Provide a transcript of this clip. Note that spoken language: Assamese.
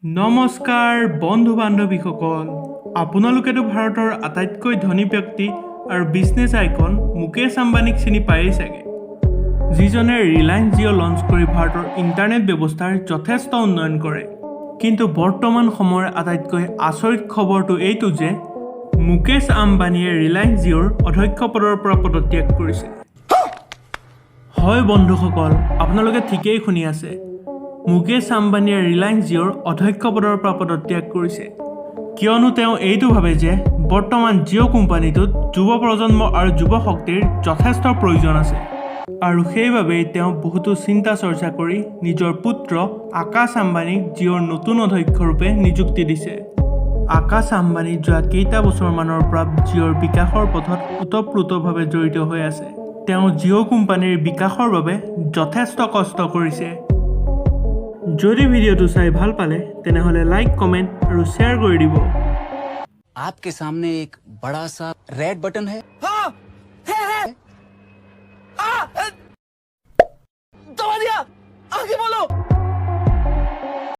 নমস্কাৰ বন্ধু বান্ধৱীসকল, আপোনালোকেতো ভাৰতৰ আটাইতকৈ ধনী ব্যক্তি আৰু বিজনেছ আইকন মুকেশ আম্বানীক চিনি পায়েই চাগে, যিজনে ৰিলায়েন্স জিঅ' লঞ্চ কৰি ভাৰতৰ ইণ্টাৰনেট ব্যৱস্থাৰ যথেষ্ট উন্নয়ন কৰে। কিন্তু বৰ্তমান সময়ৰ আটাইতকৈ আচৰিত খবৰটো এইটো যে মুকেশ আম্বানীয়ে ৰিলায়েন্স জিঅ'ৰ অধ্যক্ষ পদৰ পৰা পদত্যাগ কৰিছে। হয় বন্ধুসকল, আপোনালোকে ঠিকেই শুনি আছে। মুকেশ আম্বানীয়ে ৰিলায়েন্স জিঅ'ৰ অধ্যক্ষ পদৰ পৰা পদত্যাগ কৰিছে, কিয়নো তেওঁ এইটো ভাবে যে বৰ্তমান জিঅ' কোম্পানীটোত যুৱ প্ৰজন্ম আৰু যুৱ শক্তিৰ যথেষ্ট প্ৰয়োজন আছে, আৰু সেইবাবেই তেওঁ বহুতো চিন্তা চৰ্চা কৰি নিজৰ পুত্ৰ আকাশ আম্বানীক জিঅ'ৰ নতুন অধ্যক্ষ ৰূপে নিযুক্তি দিছে। আকাশ আম্বানী যোৱা কেইটা বছৰমানৰ পৰা জিঅ'ৰ বিকাশৰ পথত ওতঃপ্ৰোতভাৱে জড়িত হৈ আছে। তেওঁ জিঅ' কোম্পানীৰ বিকাশৰ বাবে যথেষ্ট কষ্ট কৰিছে। যদি ভিডিঅ'টো চাই ভাল পালে তেনেহলে লাইক, কমেন্ট আৰু শ্বেয়াৰ কৰি দিব। आपके सामने एक बड़ा सा रेड बटन है।